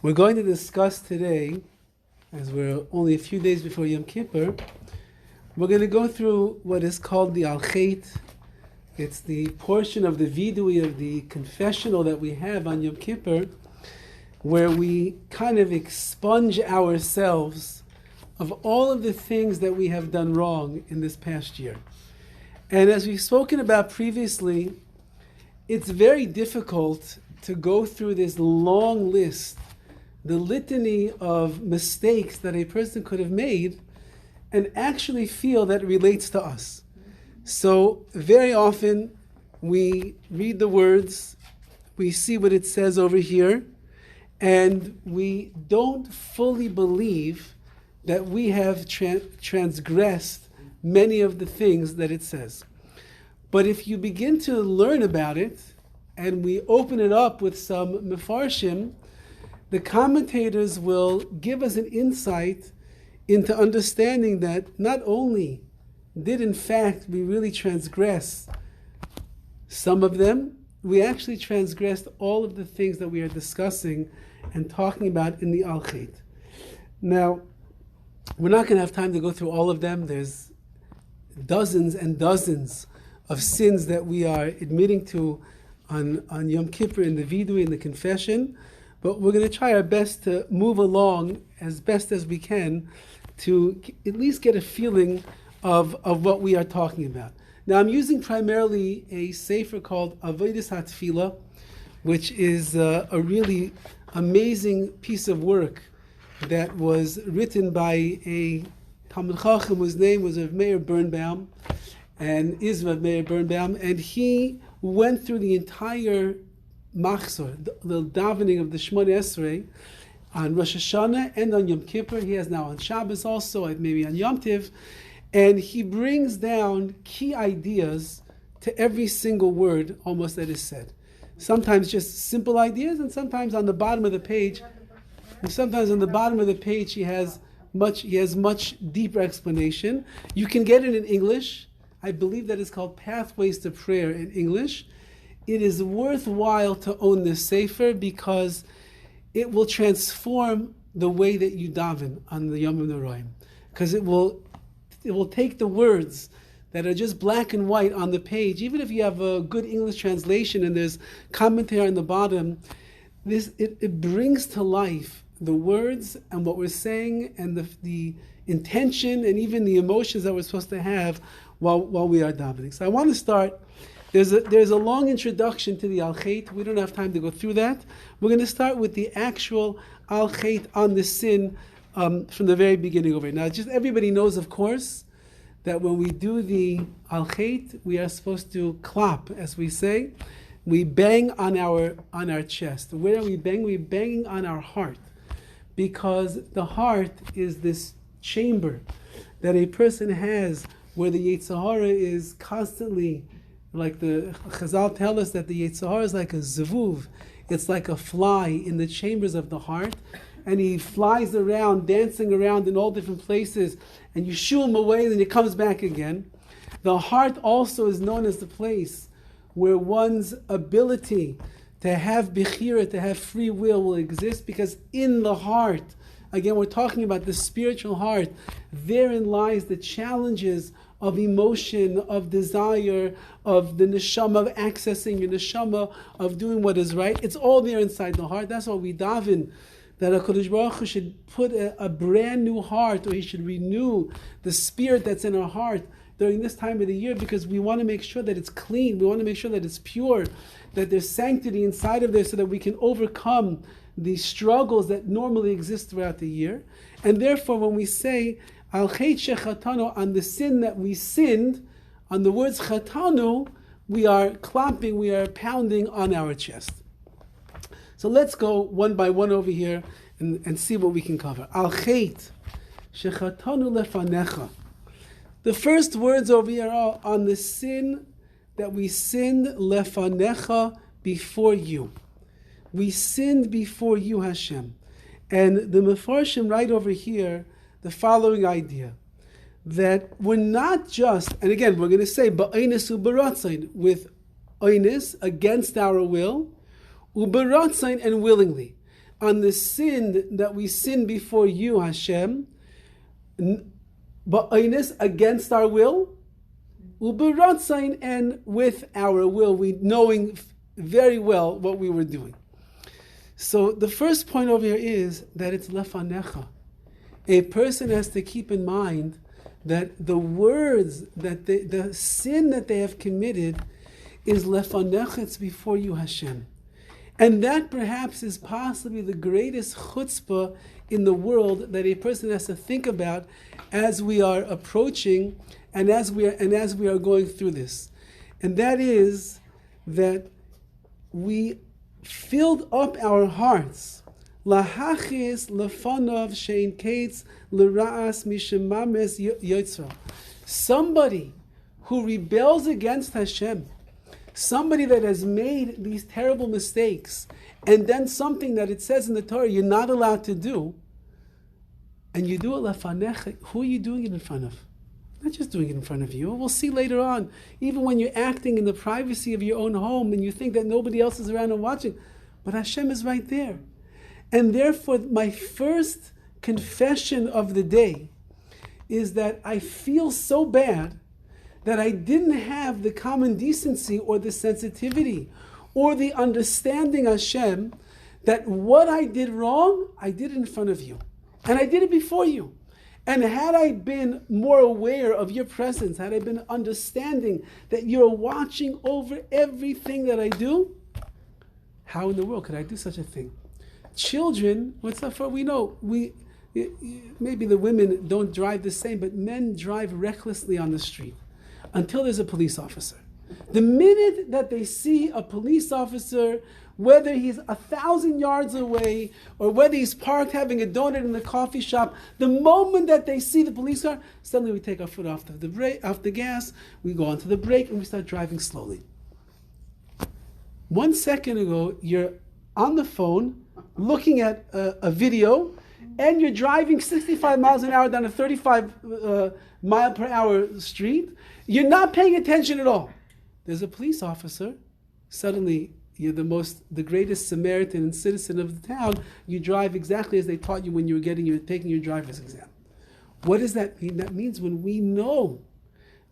We're going to discuss today, as we're only a few days before Yom Kippur, we're going to go through what is called the Al-Chet. It's the portion of the Vidui, of the confessional that we have on Yom Kippur, where we kind of expunge ourselves of all of the things that we have done wrong in this past year. And as we've spoken about previously, it's very difficult to go through this long list, the litany of mistakes that a person could have made, and actually feel that it relates to us. So very often we read the words, we see what it says over here, and we don't fully believe that we have transgressed many of the things that it says. But if you begin to learn about it, and we open it up with some mefarshim, the commentators will give us an insight into understanding that not only did in fact we really transgress some of them, we actually transgressed all of the things that we are discussing and talking about in the Al-Chet. Now, we're not going to have time to go through all of them. There's dozens and dozens of sins that we are admitting to on Yom Kippur in the Vidui, in the confession. But we're going to try our best to move along as best as we can to at least get a feeling of what we are talking about. Now, I'm using primarily a sefer called Avodas HaTefillah, which is a really amazing piece of work that was written by a Talmid Chacham whose name was Rav Meir Birnbaum, and is Rav Meir Birnbaum, and he went through the entire Machzor, the davening of the Shemona Esrei, on Rosh Hashanah and on Yom Kippur. He has now on Shabbos also, maybe on Yom Tiv, and he brings down key ideas to every single word almost that is said. Sometimes just simple ideas, and sometimes on the bottom of the page, he has much deeper explanation. You can get it in English. I believe that is called Pathways to Prayer in English. It is worthwhile to own this sefer because it will transform the way that you daven on the Yom Noraim. Because it will take the words that are just black and white on the page, even if you have a good English translation and there's commentary on the bottom, it brings to life the words and what we're saying and the intention and even the emotions that we're supposed to have while we are davening. So I want to start. There's a long introduction to the Al-Chet. We don't have time to go through that. We're going to start with the actual Al-Chet on the sin from the very beginning over here. Now, just everybody knows, of course, that when we do the Al-Chet, we are supposed to clap, as we say. We bang on our chest. Where are we banging? We're banging on our heart, because the heart is this chamber that a person has where the Yetzer Hara is constantly, like the Chazal tell us that the Yetzer Hara is like a zevuv. It's like a fly in the chambers of the heart, and he flies around, dancing around in all different places, and you shoo him away, and then he comes back again. The heart also is known as the place where one's ability to have bechira, to have free will exist, because in the heart, again, we're talking about the spiritual heart, therein lies the challenges of emotion, of desire, of the neshama, of accessing your neshama, of doing what is right. It's all there inside the heart. That's why we daven that HaKadosh Baruch Hu should put a brand new heart, or He should renew the spirit that's in our heart during this time of the year, because we want to make sure that it's clean. We want to make sure that it's pure, that there's sanctity inside of there, so that we can overcome the struggles that normally exist throughout the year. And therefore, when we say Al-Chet Shechatanu, on the sin that we sinned, on the words Chatanu, we are clapping, we are pounding on our chest. So let's go one by one over here and see what we can cover. Al-Chet Shechatanu lefanecha. The first words over here are on the sin that we sinned lefanecha, before you. We sinned before you, Hashem. And the Mefarshim right over here the following idea, that we're not just, and again, we're going to say, ba'onis u'beratzain, with onis, against our will, u'beratzain, and willingly. on the sin that we sin before you, Hashem, ba'onis, against our will, uberatzain, and with our will, we knowing very well what we were doing. So the first point over here is that it's lefanecha. A person has to keep in mind that the words, that the sin that they have committed is lefanecha, it's before you, Hashem. And that perhaps is possibly the greatest chutzpah in the world that a person has to think about as we are approaching and as we are going through this. And that is that we filled up our hearts. Lahachis lefanov shein kates lera'as mishemames yotzra. Somebody who rebels against Hashem, somebody that has made these terrible mistakes, and then something that it says in the Torah you're not allowed to do, and you do it lefanecha, who are you doing it in front of? Not just doing it in front of you. We'll see later on, even when you're acting in the privacy of your own home and you think that nobody else is around and watching, but Hashem is right there. And therefore, my first confession of the day is that I feel so bad that I didn't have the common decency or the sensitivity or the understanding, Hashem, that what I did wrong, I did it in front of you. And I did it before you. And had I been more aware of your presence, had I been understanding that you're watching over everything that I do, how in the world could I do such a thing? Children, what's up for? We know, maybe the women don't drive the same, but men drive recklessly on the street until there's a police officer. The minute that they see a police officer, whether he's 1,000 yards away or whether he's parked having a donut in the coffee shop, the moment that they see the police car, suddenly we take our foot off the gas, we go onto the brake, and we start driving slowly. 1 second ago, you're on the phone looking at a video, and you're driving 65 miles an hour down a 35 mile per hour street. You're not paying attention at all. There's a police officer. Suddenly, you're the greatest Samaritan and citizen of the town. You drive exactly as they taught you when you were taking your driver's exam. What does that mean? That means when we know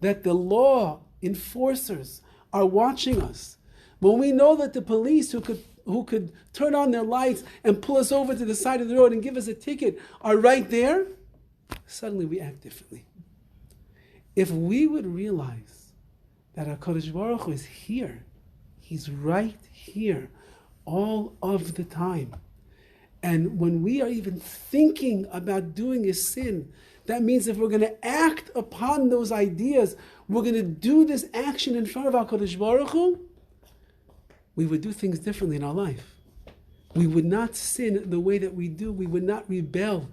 that the law enforcers are watching us, when we know that the police who could turn on their lights and pull us over to the side of the road and give us a ticket are right there, suddenly we act differently. If we would realize that HaKadosh Baruch Hu is here, He's right here all of the time. And when we are even thinking about doing a sin, that means if we're going to act upon those ideas, we're going to do this action in front of HaKadosh Baruch Hu, we would do things differently in our life. We would not sin the way that we do. We would not rebel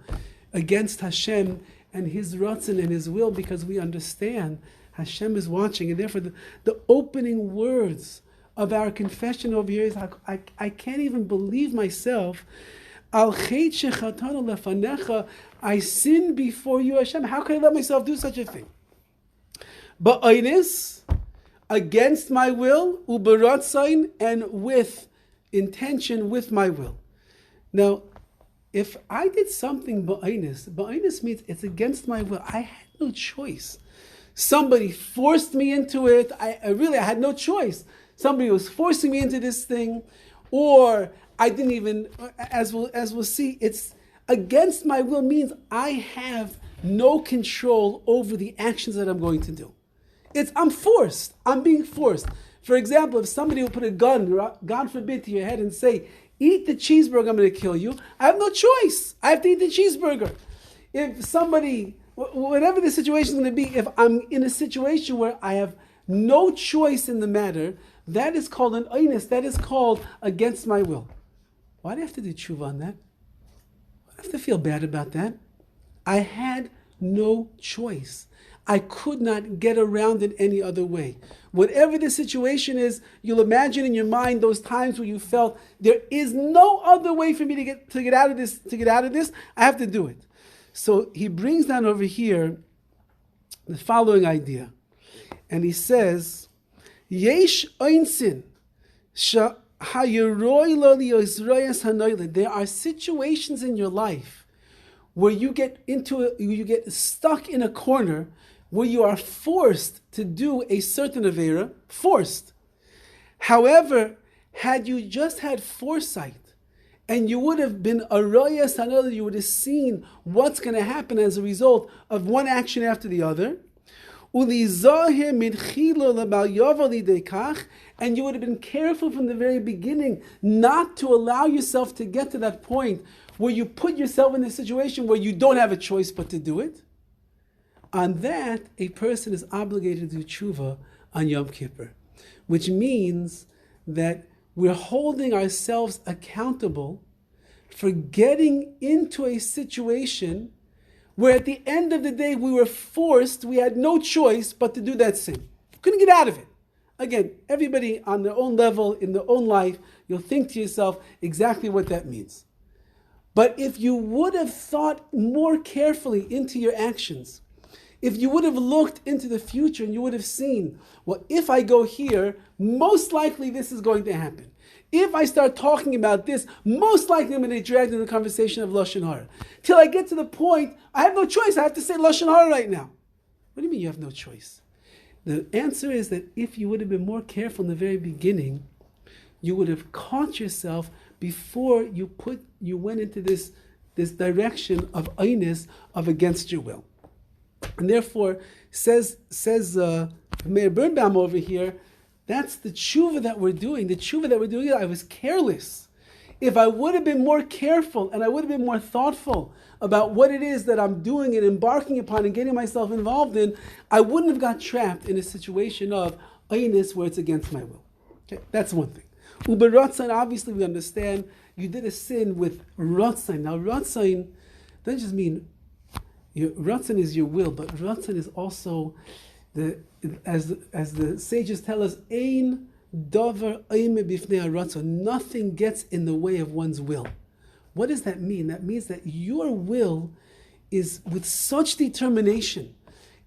against Hashem and His ratzon and His will, because we understand Hashem is watching. And therefore the opening words of our confession over here is, I can't even believe myself. Al chet shechatanu lefanecha, I sin before you, Hashem. How can I let myself do such a thing? Ba'onis, against my will, uberatzain, and with intention, with my will. Now, if I did something ba'onis means it's against my will. I had no choice. Somebody forced me into it. I had no choice. Somebody was forcing me into this thing, or I didn't even, as we'll see, it's against my will means I have no control over the actions that I'm going to do. I'm forced. I'm being forced. For example, if somebody will put a gun, God forbid, to your head and say, eat the cheeseburger, I'm going to kill you, I have no choice. I have to eat the cheeseburger. If somebody, whatever the situation is going to be, if I'm in a situation where I have no choice in the matter, that is called an oinus. That is called against my will. Why do I have to do tshuva on that? Why do I have to feel bad about that? I had no choice. I could not get around it any other way. Whatever the situation is, you'll imagine in your mind those times where you felt there is no other way for me to get out of this. To get out of this, I have to do it. So he brings down over here the following idea, and he says, "Yesh oinsin There are situations in your life where you get stuck in a corner where you are forced to do a certain avera, forced. However, had you just had foresight, and you would have been a royas hanoila, you would have seen what's going to happen as a result of one action after the other, and you would have been careful from the very beginning not to allow yourself to get to that point where you put yourself in a situation where you don't have a choice but to do it. On that, a person is obligated to do tshuva on Yom Kippur, which means that we're holding ourselves accountable for getting into a situation where at the end of the day we were forced, we had no choice but to do that sin. Couldn't get out of it. Again, everybody on their own level, in their own life, you'll think to yourself exactly what that means. But if you would have thought more carefully into your actions, if you would have looked into the future and you would have seen, well, if I go here, most likely this is going to happen. If I start talking about this, most likely I'm going to get dragged into the conversation of Lashon Hara. Till I get to the point, I have no choice. I have to say Lashon Hara right now. What do you mean you have no choice? The answer is that if you would have been more careful in the very beginning, you would have caught yourself before you went into this direction of aynis, of against your will. And therefore, says Meir Birnbaum over here, that's the tshuva that we're doing. The tshuva that we're doing, I was careless. If I would have been more careful and I would have been more thoughtful about what it is that I'm doing and embarking upon and getting myself involved in, I wouldn't have got trapped in a situation of aynis where it's against my will. Okay, that's one thing. Uber Ratzain, obviously we understand you did a sin with Ratzain. Now Ratzain doesn't just mean Ratzon is your will, but Ratzon is also as the sages tell us, Ein davar oime bifnei haratzon. Nothing gets in the way of one's will. What does that mean? That means that your will is with such determination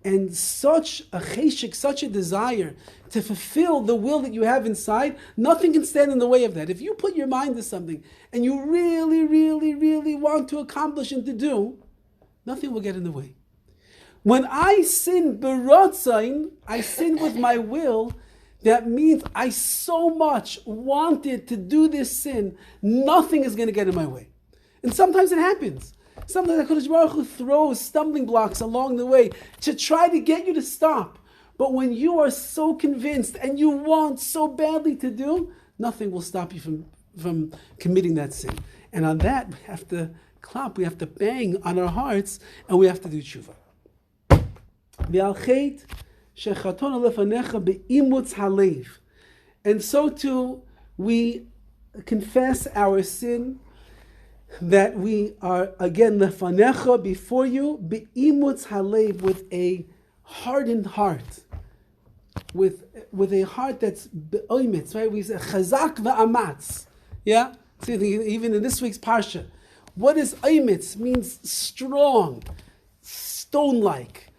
and such a cheshik, such a desire to fulfill the will that you have inside, nothing can stand in the way of that. If you put your mind to something and you really, really, really want to accomplish and to do, nothing will get in the way. When I sin b'rotzain, I sin with my will. That means I so much wanted to do this sin, nothing is going to get in my way. And sometimes it happens. Sometimes HaKadosh Baruch Hu throws stumbling blocks along the way to try to get you to stop. But when you are so convinced and you want so badly to do, nothing will stop you from committing that sin. And on that, we have to clap, we have to bang on our hearts, and we have to do tshuva. And so too, we confess our sin, that we are again lefanecha, before you, be'imutz halev, with a hardened heart, with a heart that's be'oimitz, right? We say chazak va'amatz. Yeah? See, even in this week's parsha, what is Imets? Means strong, stone-like,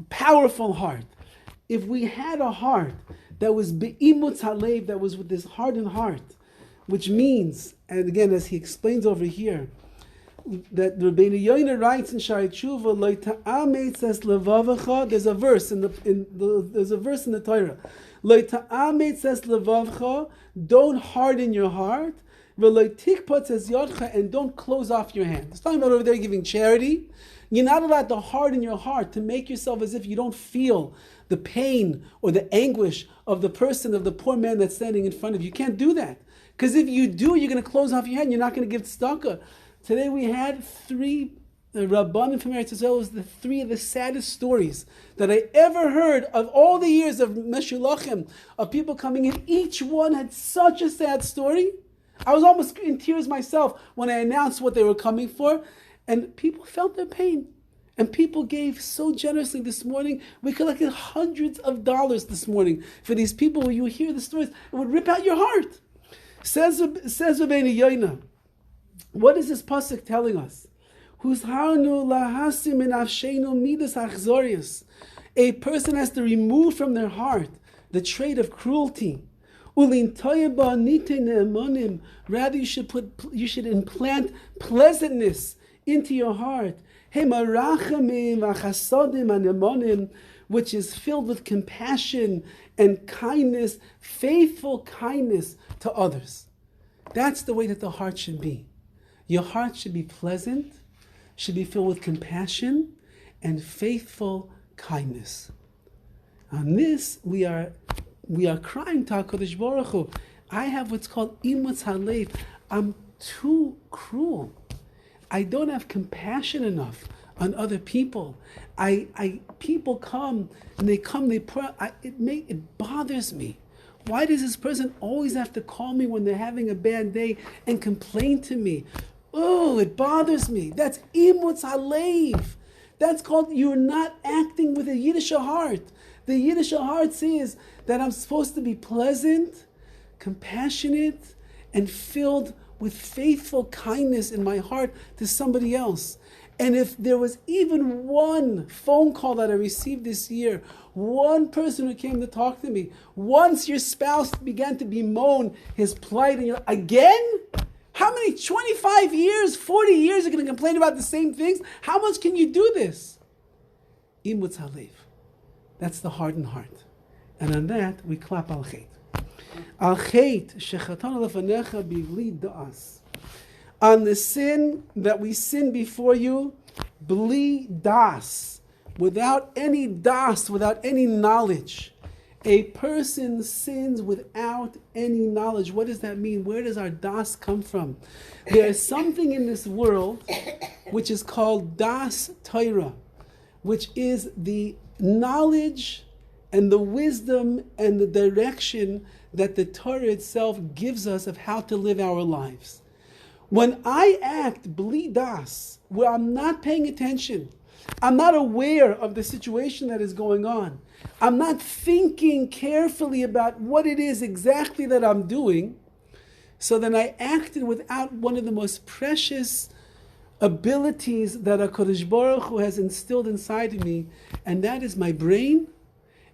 powerful heart. If we had a heart that was be'imutz halev, that was with this hardened heart, which means, and again, as he explains over here, that Rabbi Yoina writes in Shari Tshuva, Lo ta'ametz es levavacha. There's a verse in the Torah. Lo ta'ametz es levavacha. Don't harden your heart. And don't close off your hand. It's talking about over there giving charity. You're not allowed to harden your heart, to make yourself as if you don't feel the pain or the anguish of the person, of the poor man that's standing in front of you. You can't do that. Because if you do, you're going to close off your hand. You're not going to give tzedakah. Today we had three Rabbanim from Eretz Yisrael. It was the three of the saddest stories that I ever heard of all the years of Meshulachim, of people coming in. Each one had such a sad story. I was almost in tears myself when I announced what they were coming for, and people felt their pain. And people gave so generously this morning. We collected hundreds of dollars this morning for these people. When you hear the stories, it would rip out your heart. Says Rabbeinu Yoina, what is this pasuk telling us? A person has to remove from their heart the trait of cruelty. Rather, you should implant pleasantness into your heart, which is filled with compassion and kindness, faithful kindness to others. That's the way that the heart should be. Your heart should be pleasant, should be filled with compassion and faithful kindness. On this, we are crying to HaKadosh Baruch Hu. I have what's called Imets Halev. I'm too cruel. I don't have compassion enough on other people. People come and they pour. It bothers me. Why does this person always have to call me when they're having a bad day and complain to me? Oh, it bothers me. That's Imets Halev. That's called you're not acting with a Yiddish heart. The Yiddish heart says that I'm supposed to be pleasant, compassionate, and filled with faithful kindness in my heart to somebody else. And if there was even one phone call that I received this year, one person who came to talk to me, once your spouse began to bemoan his plight, and you're like, again? How many 25 years, 40 years are going to complain about the same things? How much can you do this? Imets Halev. That's the hardened heart. And on that, we clap al chet. Al chet shechatanu lefanecha bivli da'as. On the sin that we sin before you, bli das, without any das, without any knowledge. A person sins without any knowledge. What does that mean? Where does our das come from? There is something in this world which is called das Torah, which is the knowledge and the wisdom and the direction that the Torah itself gives us of how to live our lives. When I act bli das, where I'm not paying attention, I'm not aware of the situation that is going on, I'm not thinking carefully about what it is exactly that I'm doing, so then I acted without one of the most precious abilities that HaKadosh Baruch Hu has instilled inside of me, and that is my brain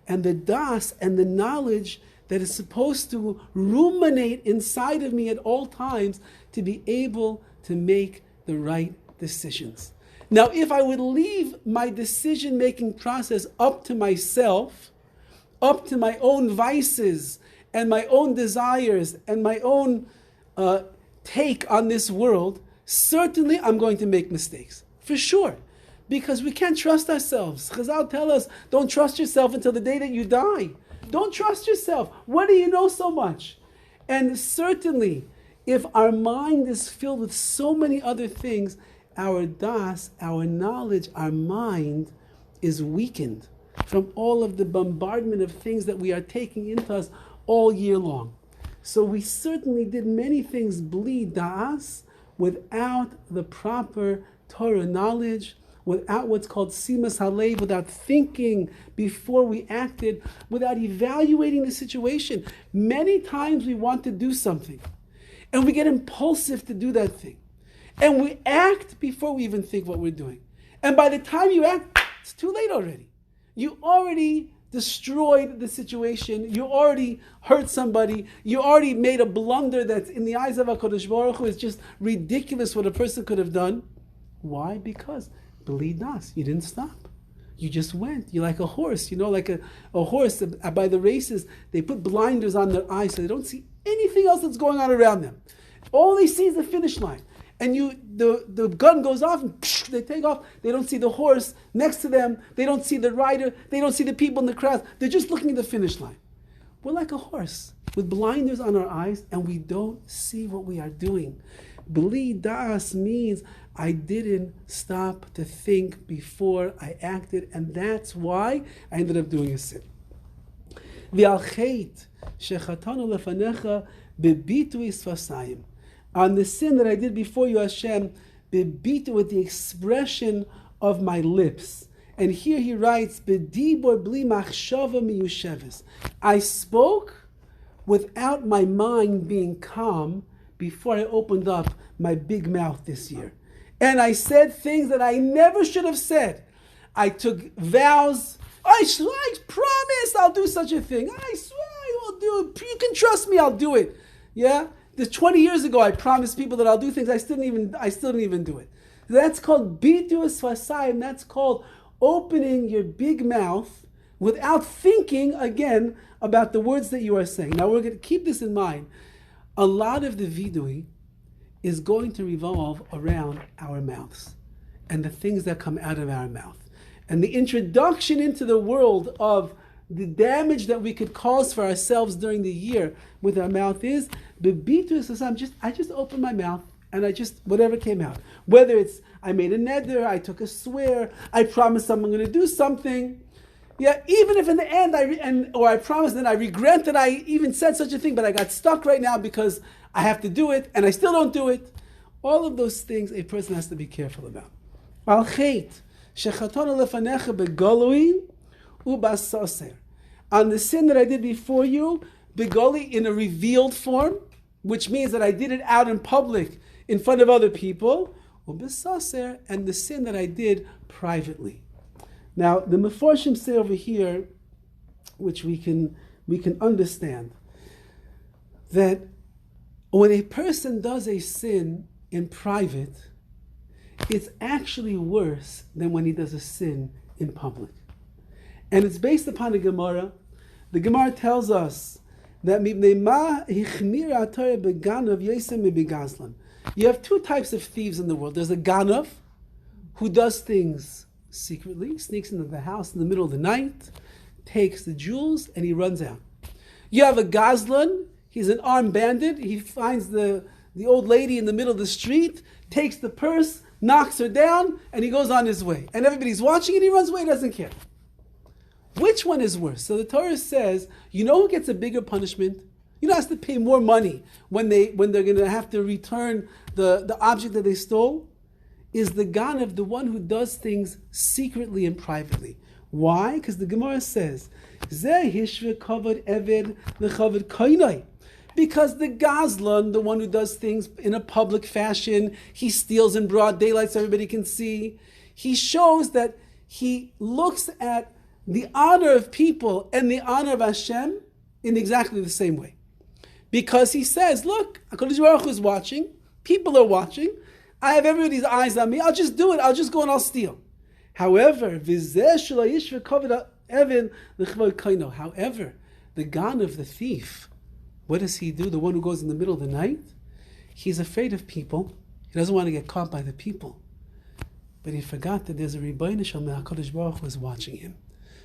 and the das and the knowledge that is supposed to ruminate inside of me at all times to be able to make the right decisions. Now, if I would leave my decision-making process up to myself, up to my own vices and my own desires and my own take on this world, certainly I'm going to make mistakes, for sure. Because we can't trust ourselves. Chazal tell us, don't trust yourself until the day that you die. Don't trust yourself. What do you know so much? And certainly, if our mind is filled with so many other things, our das, our knowledge, our mind is weakened from all of the bombardment of things that we are taking into us all year long. So we certainly did many things bli das, without the proper Torah knowledge, without what's called simas halev, without thinking before we acted, without evaluating the situation. Many times we want to do something, and we get impulsive to do that thing. And we act before we even think what we're doing. And by the time you act, it's too late already. You already destroyed the situation. You already hurt somebody. You already made a blunder that's in the eyes of HaKadosh Baruch Hu is just ridiculous what a person could have done. Why? Because bli das, you didn't stop. You just went. You're like a horse, like a horse by the races. They put blinders on their eyes so they don't see anything else that's going on around them. All they see is the finish line. And the gun goes off and they take off. They don't see the horse next to them. They don't see the rider. They don't see the people in the crowd. They're just looking at the finish line. We're like a horse with blinders on our eyes and we don't see what we are doing. Bli das means I didn't stop to think before I acted, and that's why I ended up doing a sin. V'al chet shechatanu lefanecha bebitui sfasayim. On the sin that I did before you, Hashem, bebitu, with the expression of my lips. And here he writes, bedibor bli machshava miyusheves. I spoke without my mind being calm before I opened up my big mouth this year. And I said things that I never should have said. I took vows. I promise I'll do such a thing. I swear I will do it. You can trust me, I'll do it. Yeah? 20 years ago, I promised people that I'll do things. I still didn't even do it. That's called bitu sfasayim. That's called opening your big mouth without thinking, again, about the words that you are saying. Now, we're going to keep this in mind. A lot of the vidui is going to revolve around our mouths and the things that come out of our mouth. And the introduction into the world of the damage that we could cause for ourselves during the year with our mouth is, I just open my mouth and whatever came out. Whether it's, I made a neder, I took a swear, I promised I'm going to do something. Yeah, even if in the end I promised and I regret that I even said such a thing, but I got stuck right now because I have to do it and I still don't do it. All of those things a person has to be careful about. Al chet shechatonu lefanecha begolui ubasaser. On the sin that I did before you, begoli, in a revealed form, which means that I did it out in public in front of other people, ubasaser, and the sin that I did privately. Now, the Meforshim say over here, which we can understand, that when a person does a sin in private, it's actually worse than when he does a sin in public. And it's based upon the Gemara. The Gemara tells us that you have two types of thieves in the world. There's a ganav, who does things secretly, sneaks into the house in the middle of the night, takes the jewels, and he runs out. You have a gazlan, he's an armed bandit, he finds the old lady in the middle of the street, takes the purse, knocks her down, and he goes on his way. And everybody's watching and he runs away, doesn't care. Which one is worse? So the Torah says, you know who gets a bigger punishment? You know who has to pay more money when they're going to have to return the object that they stole? Is the ganav, the one who does things secretly and privately. Why? Because the Gemara says, because the gazlan, the one who does things in a public fashion, he steals in broad daylight so everybody can see. He shows that he looks at the honor of people and the honor of Hashem in exactly the same way. Because he says, look, HaKadosh Baruch Hu is watching, people are watching, I have everybody's eyes on me, I'll just do it, I'll just go and I'll steal. However, the gan of the thief, what does he do? The one who goes in the middle of the night? He's afraid of people. He doesn't want to get caught by the people. But he forgot that there's a Rebbeinu Shalom, HaKadosh Baruch Hu is watching him.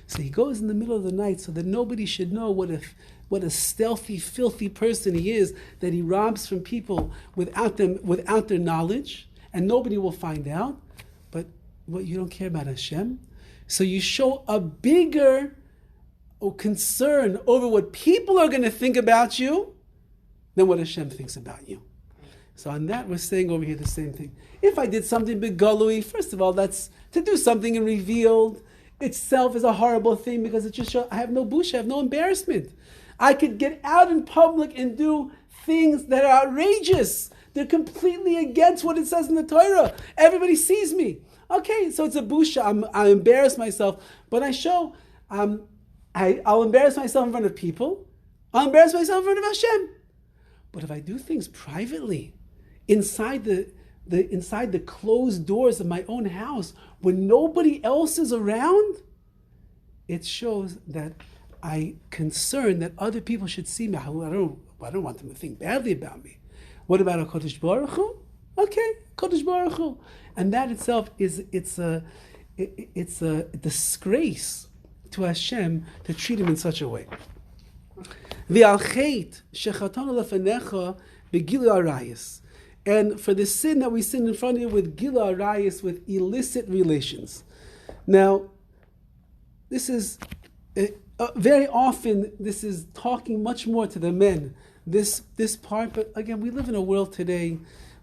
So he goes in the middle of the night so that nobody should know what a stealthy, filthy person he is, that he robs from people without their knowledge, and nobody will find out. But what, you don't care about Hashem? So you show a bigger concern over what people are going to think about you than what Hashem thinks about you. So on that, we're saying over here the same thing. If I did something begalui, first of all, that's to do something in revealed itself is a horrible thing, because it just shows I have no busha, I have no embarrassment. I could get out in public and do things that are outrageous. They're completely against what it says in the Torah. Everybody sees me. Okay, so it's a busha. I embarrass myself, but I show. I'll embarrass myself in front of people. I'll embarrass myself in front of Hashem. But if I do things privately, inside the closed doors of my own house, when nobody else is around, it shows that I concern that other people should see me. I don't want them to think badly about me. What about a Kodesh Baruch Hu? Okay, Kodesh Baruch Hu, and that itself it's a disgrace to Hashem to treat him in such a way. And for the sin that we sin in front of you with Gila Aris, with illicit relations. Now, this is very often, this is talking much more to the men, this part, but again, we live in a world today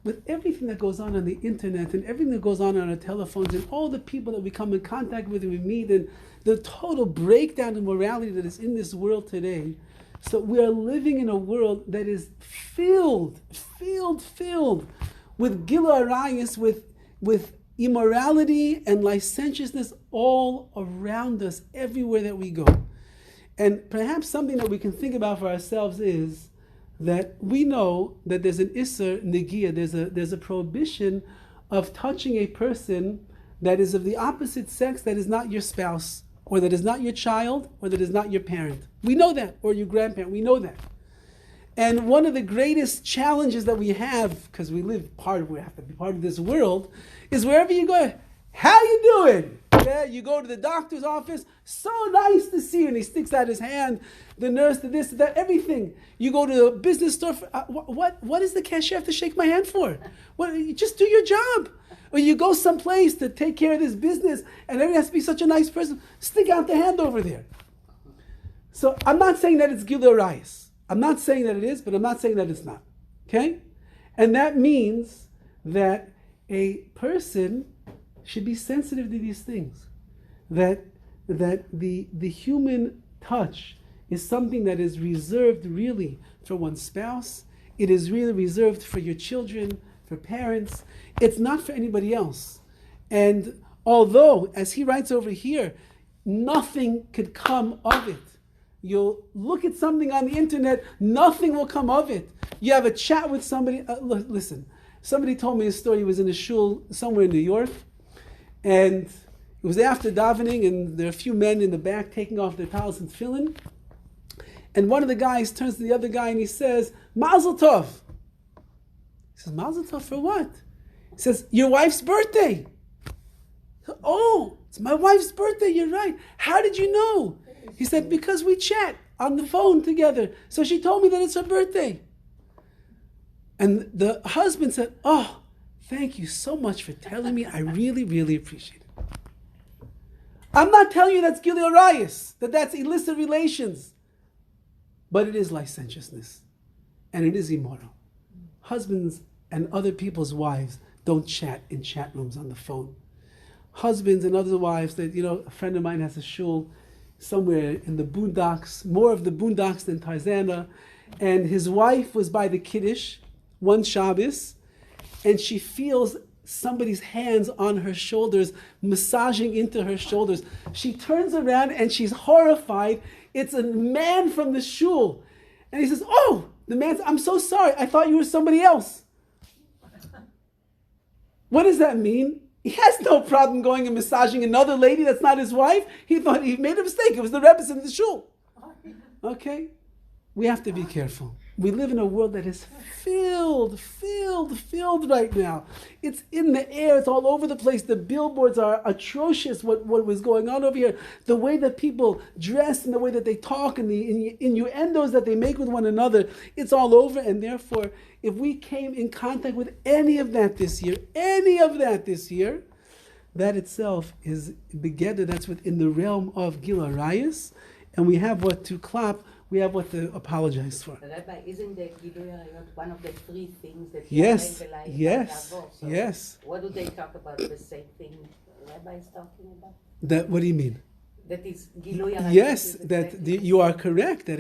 with everything that goes on the internet and everything that goes on our telephones and all the people that we come in contact with and we meet, and the total breakdown in morality that is in this world today. So we are living in a world that is filled with Gila Arayis, with immorality and licentiousness all around us, everywhere that we go. And perhaps something that we can think about for ourselves is that we know that there's an Isser Negia, there's a prohibition of touching a person that is of the opposite sex, that is not your spouse, or that is not your child, or that is not your parent. We know that, or your grandparent, we know that. And one of the greatest challenges that we have, because we have to be part of this world, is wherever you go, how you doing? Yeah, you go to the doctor's office, so nice to see you, and he sticks out his hand, the nurse, the this, that, everything. You go to a business store, what is the cashier have to shake my hand for? You just do your job. Or you go someplace to take care of this business, and everyone has to be such a nice person, stick out the hand over there. So I'm not saying that it's Gilui Arayos. I'm not saying that it is, but I'm not saying that it's not. Okay? And that means that a person should be sensitive to these things. That the human touch is something that is reserved really for one's spouse. It is really reserved for your children, for parents. It's not for anybody else. And although, as he writes over here, nothing could come of it. You'll look at something on the internet, nothing will come of it. You have a chat with somebody. Listen, somebody told me a story. He was in a shul somewhere in New York, and it was after davening, and there are a few men in the back taking off their towels and tefillin. And one of the guys turns to the other guy and he says, Mazel Tov. He says, Mazel Tov for what? He says, your wife's birthday. Oh, it's my wife's birthday, you're right. How did you know? He said, because we chat on the phone together. So she told me that it's her birthday. And the husband said, oh, thank you so much for telling me. I really, really appreciate it. I'm not telling you that's Gilui Arayos, that's illicit relations. But it is licentiousness. And it is immoral. Husbands and other people's wives don't chat in chat rooms on the phone. Husbands and other wives, a friend of mine has a shul somewhere in the boondocks, more of the boondocks than Tarzana, and his wife was by the Kiddush one Shabbos, and she feels somebody's hands on her shoulders, massaging into her shoulders. She turns around and she's horrified. It's a man from the shul. And he says, oh, the man says, I'm so sorry, I thought you were somebody else. What does that mean? He has no problem going and massaging another lady that's not his wife. He thought he made a mistake. It was the Rebbe's in the shul. Okay? We have to be careful. We live in a world that is filled right now. It's in the air. It's all over the place. The billboards are atrocious, what was going on over here. The way that people dress and the way that they talk and the innuendos that they make with one another, it's all over. And therefore, if we came in contact with any of that this year, that itself is begeder, that's within the realm of Gilui Arayos. And we have what to clap, we have what to apologize for. Rabbi, isn't the Gilui Arayos one of the three things that yes. What do they talk about? The same thing Rabbi is talking about? What do you mean? That is Gilui Arayos. Yes, you are correct. That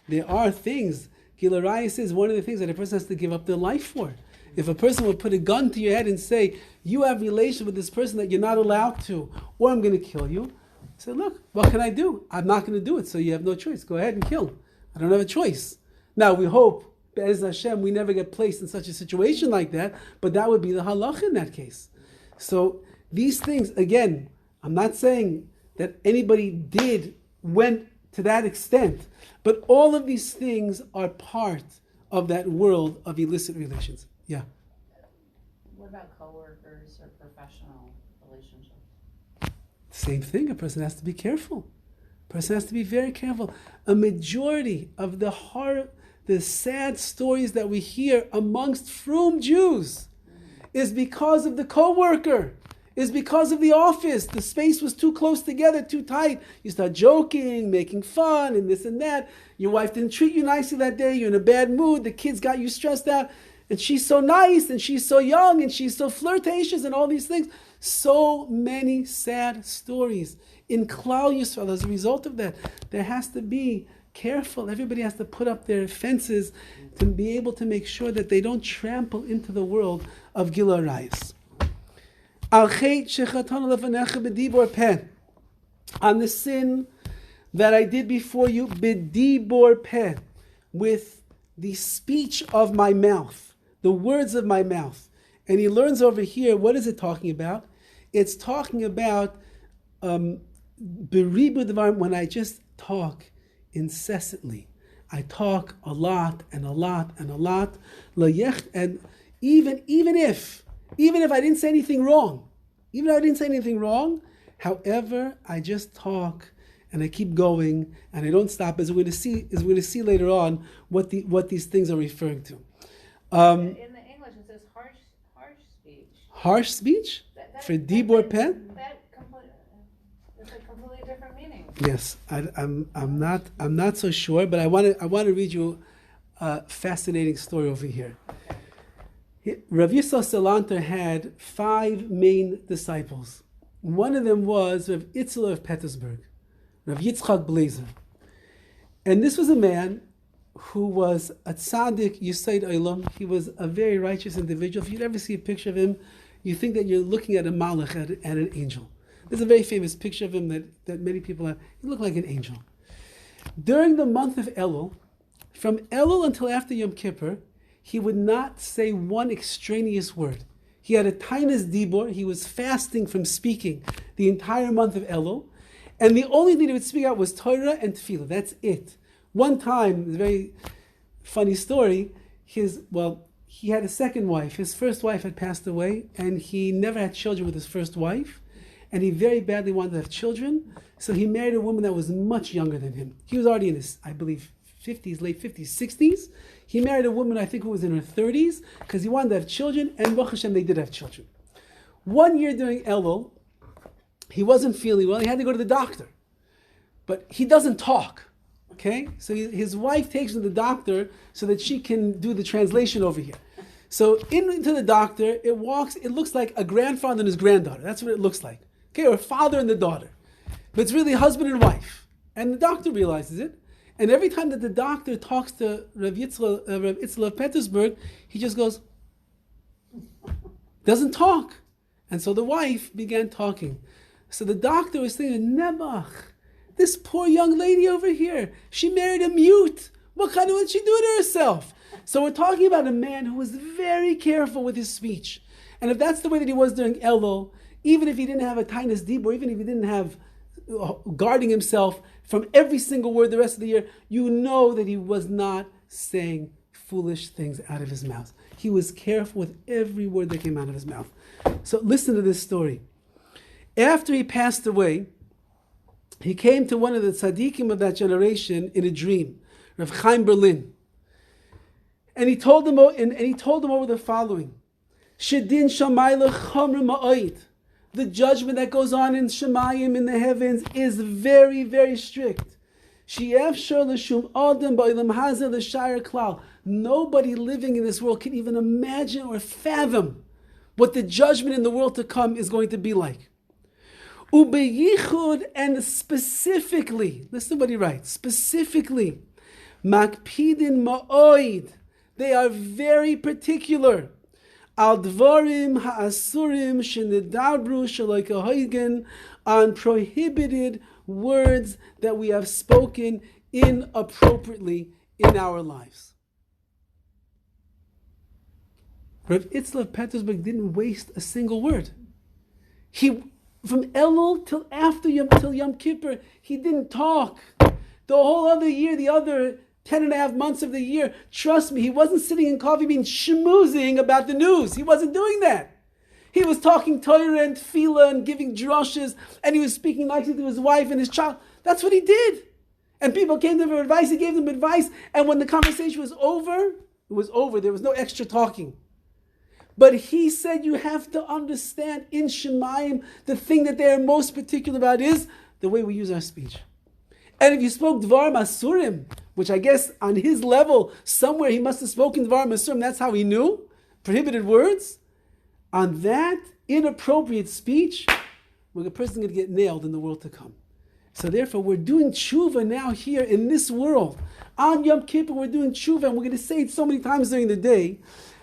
there are things. Gilui Arayos is one of the things that a person has to give up their life for. If a person would put a gun to your head and say, you have relations with this person that you're not allowed to, or I'm going to kill you. Say, look, what can I do? I'm not going to do it, so you have no choice. Go ahead and kill. I don't have a choice. Now, we hope, Be'ez Hashem, we never get placed in such a situation like that, but that would be the halacha in that case. So these things, again, I'm not saying that anybody went to that extent, but all of these things are part of that world of illicit relations. Yeah. What about coworkers or professional relationships? Same thing. A person has to be careful. A person has to be very careful. A majority of the sad stories that we hear amongst frum Jews is because of the coworker, is because of the office. The space was too close together, too tight. You start joking, making fun, and this and that. Your wife didn't treat you nicely that day. You're in a bad mood. The kids got you stressed out. And she's so nice, and she's so young, and she's so flirtatious, and all these things. So many sad stories in Klal Yisrael as a result of that. There has to be careful. Everybody has to put up their fences to be able to make sure that they don't trample into the world of Gilui Arayos. On the sin that I did before you, b'dibor peh, with the speech of my mouth, the words of my mouth. And he learns over here, what is it talking about? It's talking about beribu devarim, when I just talk incessantly. I talk a lot and a lot and a lot. And even if I didn't say anything wrong, however, I just talk and I keep going and I don't stop, as we're going to see later on what these things are referring to. In the English, it says harsh speech. Harsh speech for dibor peh. It's a completely different meaning. Yes, I'm not so sure, but I want to read you a fascinating story over here. Rav Yisrael Salanter had 5 main disciples. One of them was Rav Itzler of Petersburg, Rav Yitzchak Blazer. And this was a man who was a tzaddik Yisayid Olam. He was a very righteous individual. If you'd ever see a picture of him, you think that you're looking at a malach, at an angel. There's a very famous picture of him that many people have. He looked like an angel. During the month of Elul, from Elul until after Yom Kippur, he would not say one extraneous word. He had a tainas dibor. He was fasting from speaking the entire month of Elul. And the only thing he would speak out was Torah and Tefillah. That's it. One time, a very funny story, he had a second wife. His first wife had passed away, and he never had children with his first wife. And he very badly wanted to have children. So he married a woman that was much younger than him. He was already in his, I believe, 50s, late 50s, 60s. He married a woman, I think, who was in her 30s, because he wanted to have children, and Baruch Hashem, they did have children. One year during Elul, he wasn't feeling well. He had to go to the doctor. But he doesn't talk, okay? So his wife takes him to the doctor so that she can do the translation over here. So into the doctor, it looks like a grandfather and his granddaughter. That's what it looks like, okay? Or a father and the daughter. But it's really husband and wife. And the doctor realizes it. And every time that the doctor talks to Rav Itzler of Petersburg, he just goes, doesn't talk. And so the wife began talking. So the doctor was thinking, Nebuch, this poor young lady over here, she married a mute. What kind of would she do to herself? So we're talking about a man who was very careful with his speech. And if that's the way that he was during Elul, even if he didn't have a tainas dibor, even if he didn't have guarding himself from every single word the rest of the year, you know that he was not saying foolish things out of his mouth. He was careful with every word that came out of his mouth. So listen to this story. After he passed away, he came to one of the tzaddikim of that generation in a dream, Rav Chaim Berlin. And he told him over the following: Shedin shamayla chamra ma'oid. The judgment that goes on in Shemayim, in the heavens, is very, very strict. Nobody living in this world can even imagine or fathom what the judgment in the world to come is going to be like. Ubeyichud, and specifically, listen to what he writes, specifically, makpidin ma'oid, they are very particular. Al dvarim ha'asurim shenedabru shalaikahoigen, on prohibited words that we have spoken inappropriately in our lives. Rav Itzler of Petersburg didn't waste a single word. From Elul till after Yom Kippur, he didn't talk. The whole other year, the other 10 and a half months of the year, trust me, he wasn't sitting in coffee bean schmoozing about the news. He wasn't doing that. He was talking Torah and Tefillah and giving drushes, and he was speaking nicely to his wife and his child. That's what he did. And people came to him for advice, he gave them advice, and when the conversation was over, it was over. There was no extra talking. But he said you have to understand in Shemayim, the thing that they are most particular about is the way we use our speech. And if you spoke Dvar Masurim, which I guess on his level, somewhere he must have spoken Dvar Masurim, that's how he knew, prohibited words, on that inappropriate speech, well, the person's going to get nailed in the world to come. So therefore, we're doing tshuva now here in this world. On Yom Kippur, we're doing tshuva, and we're going to say it so many times during the day,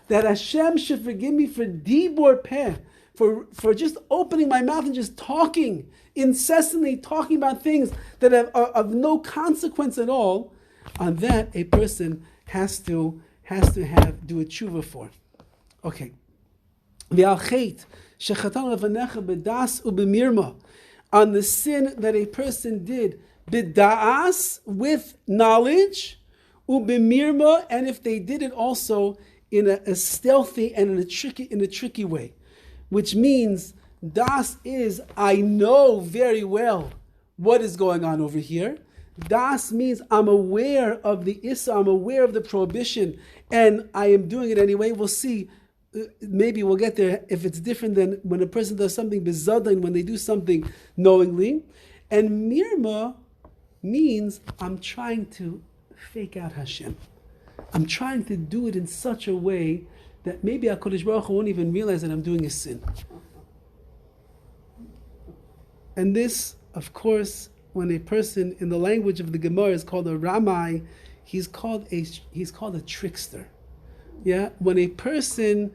that Hashem should forgive me for dibor peh, for just opening my mouth and just talking, incessantly talking about things that are of no consequence at all, on that a person has to do a tshuva for. Okay. On the sin that a person did, b'da'as, with knowledge, u'b'mirma, and if they did it also in a stealthy and in a tricky way, which means das is, I know very well what is going on over here. Das means I'm aware of the issa, I'm aware of the prohibition, and I am doing it anyway. We'll see. Maybe we'll get there if it's different than when a person does something bizadin, when they do something knowingly. And mirma means I'm trying to fake out Hashem. I'm trying to do it in such a way that maybe HaKadosh Baruch Hu won't even realize that I'm doing a sin. And this, of course, when a person in the language of the Gemara is called a Rabbi, he's called a trickster. Yeah, when a person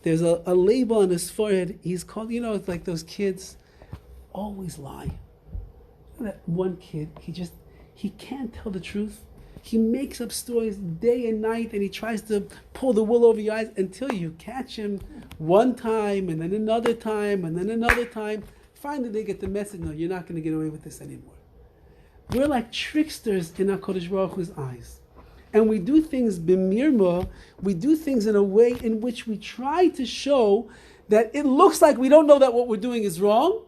there's a label on his forehead, he's called, it's like those kids always lie. That one kid, he can't tell the truth. He makes up stories day and night, and he tries to pull the wool over your eyes until you catch him one time, and then another time, and then another time. Finally, they get the message, no, you're not going to get away with this anymore. We're like tricksters in HaKadosh Baruch Hu's eyes. And we do things b'mirma, we do things in a way in which we try to show that it looks like we don't know that what we're doing is wrong,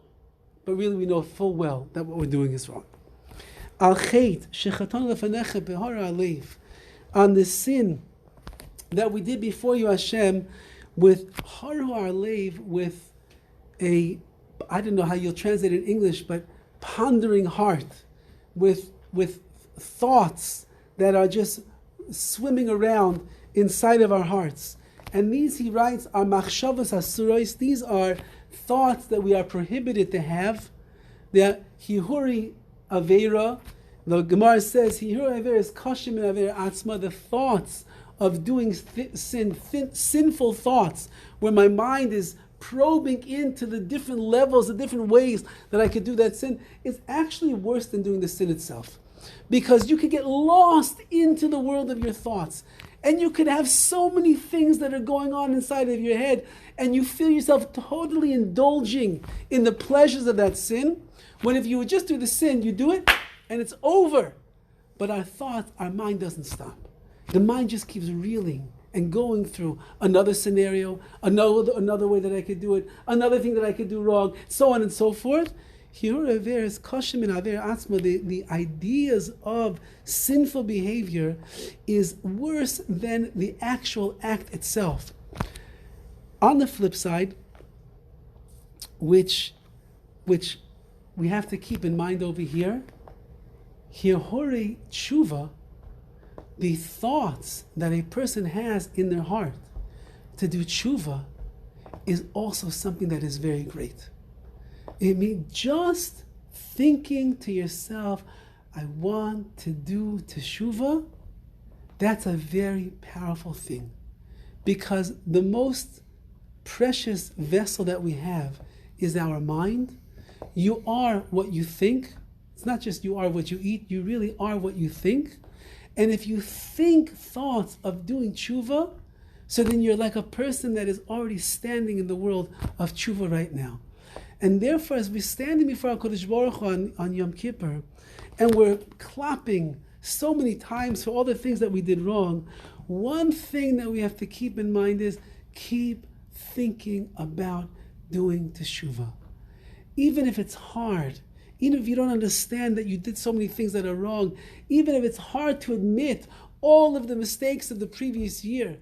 but really we know full well that what we're doing is wrong. Al chait shechatan lefanecha behara alev, on the sin that we did before you, Hashem, with haru alev, with a, I don't know how you'll translate it in English, but pondering heart, with thoughts that are just swimming around inside of our hearts. And these, he writes, are machshavas hasuros. These are thoughts that we are prohibited to have. They're hihuri avera. The Gemara says hihuri avera is kashim and avera atzma. The thoughts of doing sinful thoughts, where my mind is probing into the different levels, the different ways that I could do that sin, is actually worse than doing the sin itself. Because you could get lost into the world of your thoughts. And you could have so many things that are going on inside of your head, and you feel yourself totally indulging in the pleasures of that sin, when if you would just do the sin, you do it, and it's over. But our thoughts, our mind doesn't stop. The mind just keeps reeling and going through another scenario, another way that I could do it, another thing that I could do wrong, so on and so forth. The ideas of sinful behavior is worse than the actual act itself. On the flip side, which we have to keep in mind over here, hirhore tshuva, the thoughts that a person has in their heart to do tshuva, is also something that is very great. It means just thinking to yourself, I want to do teshuvah, that's a very powerful thing. Because the most precious vessel that we have is our mind. You are what you think. It's not just you are what you eat, you really are what you think. And if you think thoughts of doing tshuva, so then you're like a person that is already standing in the world of tshuva right now. And therefore, as we're standing before HaKadosh Baruch Hu on Yom Kippur, and we're clapping so many times for all the things that we did wrong, one thing that we have to keep in mind is keep thinking about doing teshuvah. Even if it's hard, even if you don't understand that you did so many things that are wrong, even if it's hard to admit all of the mistakes of the previous year,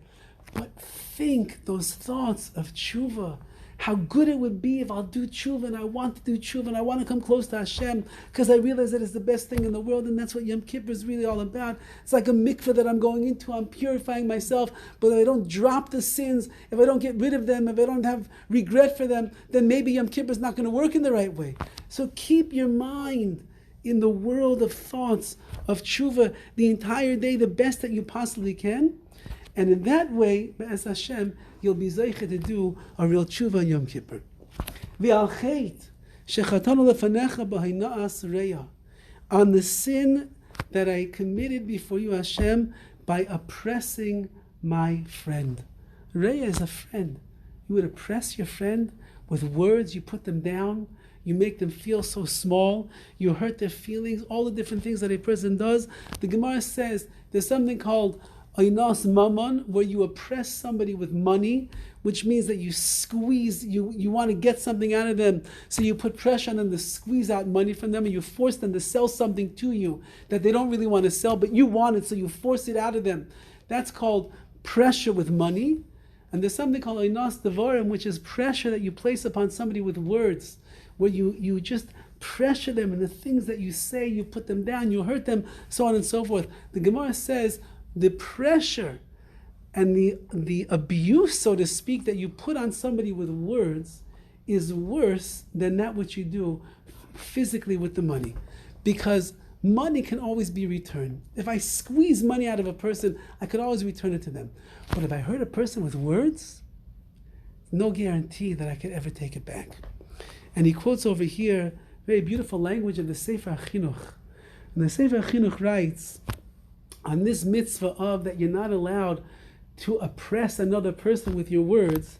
but think those thoughts of teshuvah. How good it would be if I'll do tshuva, and I want to do tshuva, and I want to come close to Hashem, because I realize that it's the best thing in the world, and that's what Yom Kippur is really all about. It's like a mikveh that I'm going into. I'm purifying myself, but if I don't drop the sins, if I don't get rid of them, if I don't have regret for them, then maybe Yom Kippur is not going to work in the right way. So keep your mind in the world of thoughts of tshuva the entire day, the best that you possibly can. And in that way, Be'ez Hashem, you'll be zeicha to do a real tshuva on Yom Kippur. V'al cheit, shechatanu lefanecha b'haina'as reya. On the sin that I committed before you, Hashem, by oppressing my friend. Reya is a friend. You would oppress your friend with words, you put them down, you make them feel so small, you hurt their feelings, all the different things that a person does. The Gemara says there's something called Einas Mammon, where you oppress somebody with money, which means that you squeeze, you want to get something out of them, so you put pressure on them to squeeze out money from them, and you force them to sell something to you that they don't really want to sell, but you want it, so you force it out of them. That's called pressure with money. And there's something called Einas Devarim, which is pressure that you place upon somebody with words, where you just pressure them, and the things that you say, you put them down, you hurt them, so on and so forth. The Gemara says the pressure and the abuse, so to speak, that you put on somebody with words is worse than that which you do physically with the money. Because money can always be returned. If I squeeze money out of a person, I could always return it to them. But if I hurt a person with words, no guarantee that I could ever take it back. And he quotes over here very beautiful language of the Sefer HaChinuch. And the Sefer HaChinuch writes, on this mitzvah of that you're not allowed to oppress another person with your words,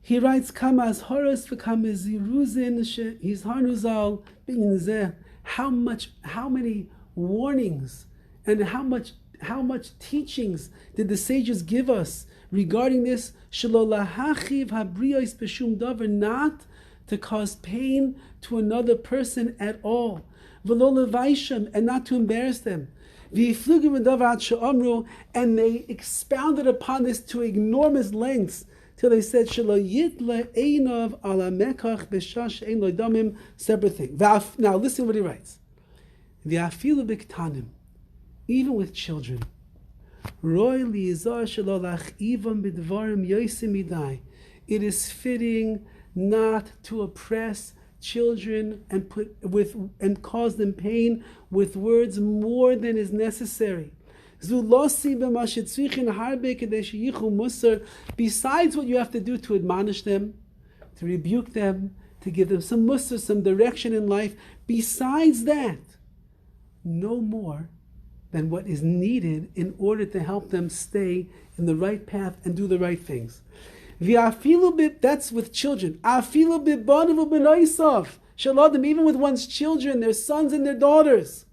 he writes, Kama Horowitz v'kama ziruzin she'is harnuzal b'inyan zeh. How many warnings and how much teachings did the sages give us regarding this? Shelo lahachiv habriyos b'shum davar, not to cause pain to another person at all. V'lo levaisham, and not to embarrass them. V'yiflugu v'davar ad she'amru, and they expounded upon this to enormous lengths till they said shelo yitle einav ala mekach b'shash ein lo damim, separate thing. Now listen what he writes. V'afilu b'ktanim, even with children. Roy liyizar shelo lachivam b'dvarim yosim midai. It is fitting not to oppress children and cause them pain with words more than is necessary. Besides what you have to do to admonish them, to rebuke them, to give them some musar, some direction in life, besides that, no more than what is needed in order to help them stay in the right path and do the right things. That's with children. Even with one's children, their sons and their daughters.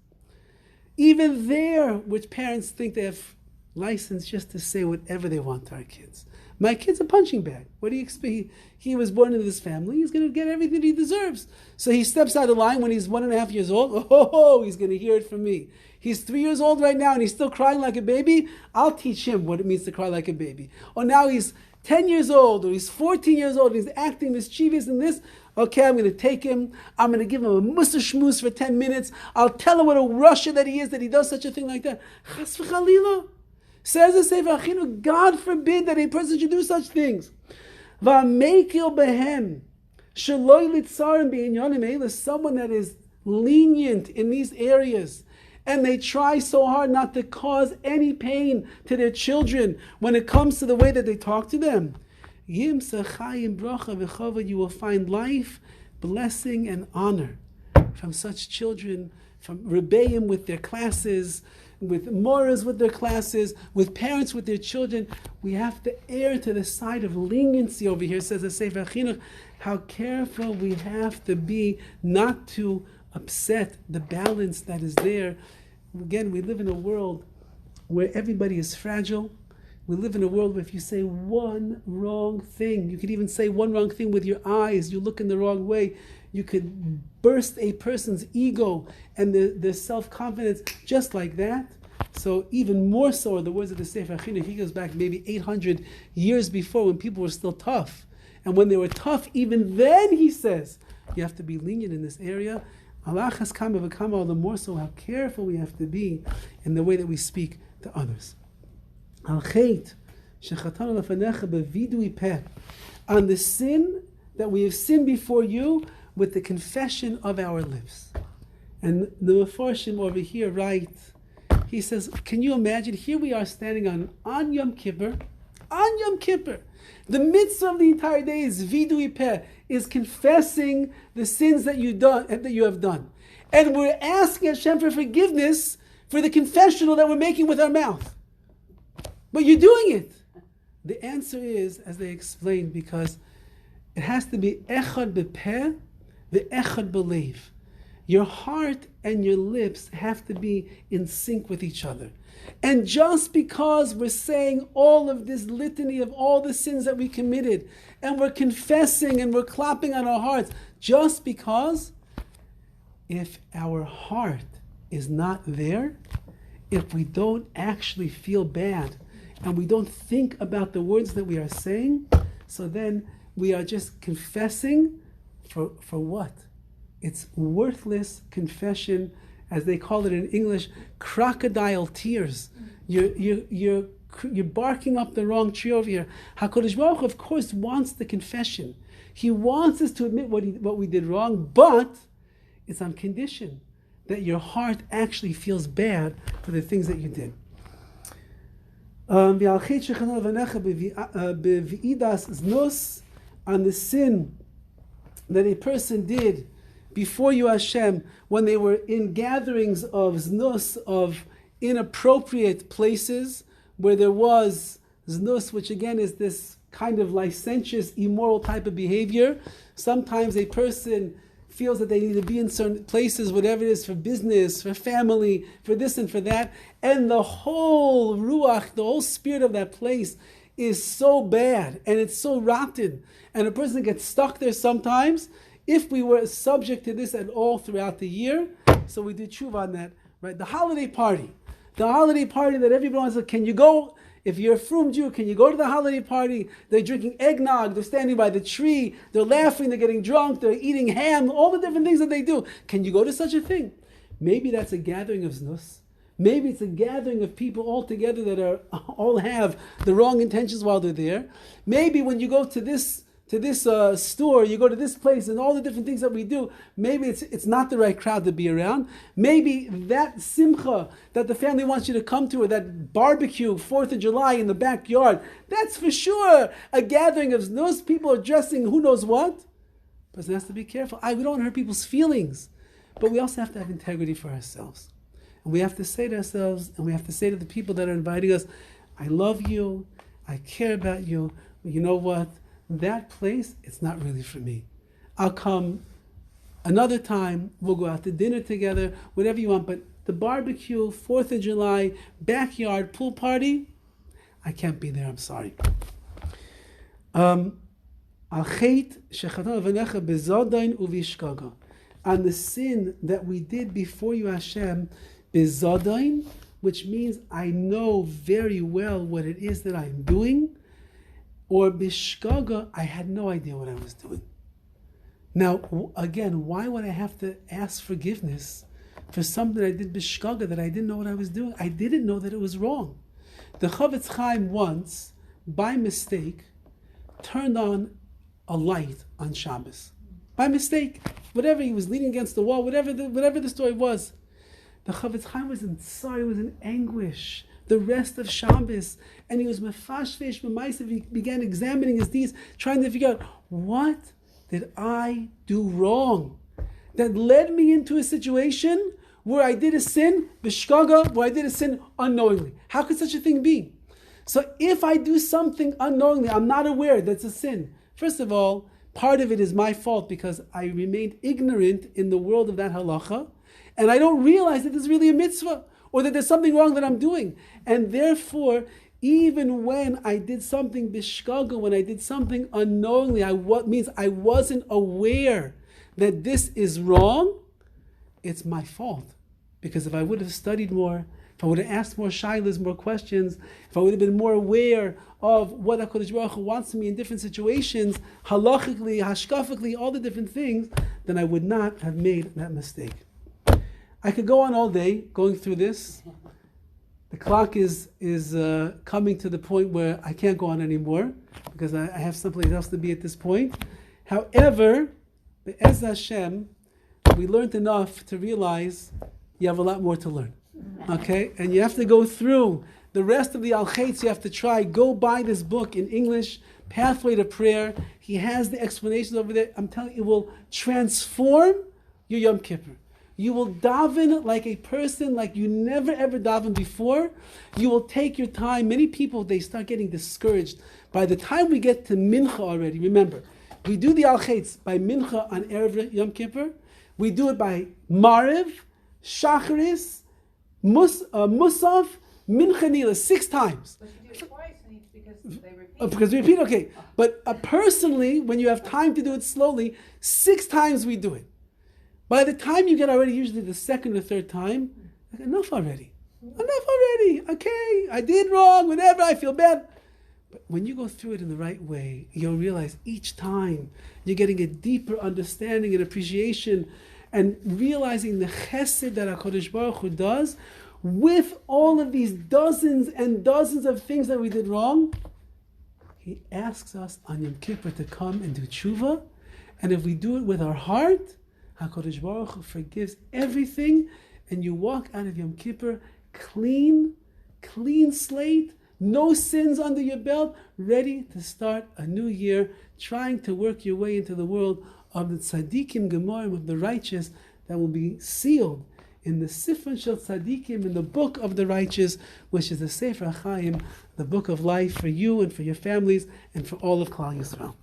Even there, which parents think they have license just to say whatever they want to our kids. My kid's a punching bag. What do you expect? He was born into this family. He's going to get everything he deserves. So he steps out of line when he's 1.5 years old. Oh, he's going to hear it from me. He's 3 years old right now and he's still crying like a baby. I'll teach him what it means to cry like a baby. Or now he's 10 years old, or he's 14 years old, he's acting mischievous in this. Okay, I'm going to take him. I'm going to give him a musa shmuz for 10 minutes. I'll tell him what a Russia that he is, that he does such a thing like that. Chas v'chalila. Says the Sefer HaChinuch, God forbid that a person should do such things. V'amekil behem sheloi litzarim b'inyanim eila, someone that is lenient in these areas, and they try so hard not to cause any pain to their children when it comes to the way that they talk to them. You will find life, blessing, and honor from such children, from rebbeim with their classes, with moras with their classes, with parents with their children. We have to err to the side of leniency over here, says the Sefer HaChinuch. How careful we have to be not to upset the balance that is there. Again, we live in a world where everybody is fragile. We live in a world where if you say one wrong thing, you could even say one wrong thing with your eyes, you look in the wrong way, you could burst a person's ego and their self-confidence just like that. So even more so are the words of the Sefer HaChinuch. He goes back maybe 800 years before when people were still tough. And when they were tough, even then he says, you have to be lenient in this area. Allah has come and become all the more so how careful we have to be in the way that we speak to others. On the sin that we have sinned before you with the confession of our lips. And the Mefarshim over here write, He says, can you imagine? Here we are standing on Yom Kippur. On Yom Kippur. The mitzvah of the entire day is Vidui Peh, is confessing the sins that you have done. And we're asking Hashem for forgiveness for the confessional that we're making with our mouth. But you're doing it. The answer is, as they explained, because it has to be Echad B'Peh, the Echad B'Leiv. Your heart and your lips have to be in sync with each other. And just because we're saying all of this litany of all the sins that we committed, and we're confessing and we're clapping on our hearts, just because, if our heart is not there, if we don't actually feel bad, and we don't think about the words that we are saying, so then we are just confessing for what? It's worthless confession, as they call it in English, crocodile tears. You're barking up the wrong tree over here. HaKadosh Baruch Hu, of course, wants the confession. He wants us to admit what we did wrong, but it's on condition that your heart actually feels bad for the things that you did. On the sin that a person did before you, Hashem, when they were in gatherings of znus, of inappropriate places, where there was znus, which again is this kind of licentious, immoral type of behavior. Sometimes a person feels that they need to be in certain places, whatever it is, for business, for family, for this and for that, and the whole ruach, the whole spirit of that place is so bad, and it's so rotten, and a person gets stuck there sometimes. If we were subject to this at all throughout the year, so we do tshuva on that, right? The holiday party that everyone wants to, can you go, if you're a frum Jew, can you go to the holiday party? They're drinking eggnog, they're standing by the tree, they're laughing, they're getting drunk, they're eating ham, all the different things that they do. Can you go to such a thing? Maybe that's a gathering of znus. Maybe it's a gathering of people all together that all have the wrong intentions while they're there. Maybe when you go to this store, you go to this place, and all the different things that we do, maybe it's not the right crowd to be around. Maybe that simcha that the family wants you to come to, or that barbecue, 4th of July in the backyard, that's for sure a gathering of znus. People are dressing who knows what. Person has to be careful. We don't want to hurt people's feelings. But we also have to have integrity for ourselves. And we have to say to ourselves, and we have to say to the people that are inviting us, I love you, I care about you, but you know what? That place, it's not really for me. I'll come another time, we'll go out to dinner together, whatever you want, but the barbecue, 4th of July, backyard, pool party, I can't be there, I'm sorry. On the sin that we did before you, Hashem, bezadain, which means I know very well what it is that I'm doing, or bishkaga, I had no idea what I was doing. Now, again, why would I have to ask forgiveness for something I did bishkaga that I didn't know what I was doing? I didn't know that it was wrong. The Chofetz Chaim once, by mistake, turned on a light on Shabbos. By mistake. Whatever, he was leaning against the wall, whatever the story was. The Chofetz Chaim was in sorrow, he was in anguish the rest of Shabbos, and he was mefashvesh b'maisav. He began examining his deeds, trying to figure out, what did I do wrong that led me into a situation where I did a sin, b'shkaga, where I did a sin unknowingly? How could such a thing be? So if I do something unknowingly, I'm not aware that's a sin. First of all, part of it is my fault because I remained ignorant in the world of that halacha, and I don't realize that there's really a mitzvah, or that there's something wrong that I'm doing. And therefore, even when I did something bishkaga, when I did something unknowingly, means I wasn't aware that this is wrong, it's my fault. Because if I would have studied more, if I would have asked more shaylas, more questions, if I would have been more aware of what HaKadosh Baruch Hu wants of me in different situations, halachically, hashkafically, all the different things, then I would not have made that mistake. I could go on all day going through this. The clock is coming to the point where I can't go on anymore because I have someplace else to be at this point. However, Be'ez Hashem, we learned enough to realize you have a lot more to learn. Okay? And you have to go through the rest of the Al-Khaitz. You have to try. Go buy this book in English, Pathway to Prayer. He has the explanations over there. I'm telling you, it will transform your Yom Kippur. You will daven like a person like you never ever davened before. You will take your time. Many people, they start getting discouraged. By the time we get to Mincha already, remember, we do the Al-Khaitz by Mincha on Erev Yom Kippur. We do it by Mariv, Shacharis, Musaf, Mincha Nila, 6 times. But you do it twice in each because they repeat. Because we repeat, okay. But personally, when you have time to do it slowly, 6 times we do it. By the time you get already, usually the second or third time, enough already. Okay, I did wrong, whatever, I feel bad. But when you go through it in the right way, you'll realize each time you're getting a deeper understanding and appreciation and realizing the chesed that HaKadosh Baruch Hu does with all of these dozens and dozens of things that we did wrong. He asks us on Yom Kippur to come and do tshuva. And if we do it with our heart, HaKadosh Baruch Hu forgives everything, and you walk out of Yom Kippur clean slate, no sins under your belt, ready to start a new year, trying to work your way into the world of the tzaddikim gemorim, of the righteous, that will be sealed in the Sifron Shel Tzaddikim, in the book of the righteous, which is the Sefer HaChaim, the book of life for you and for your families and for all of Klal Yisrael.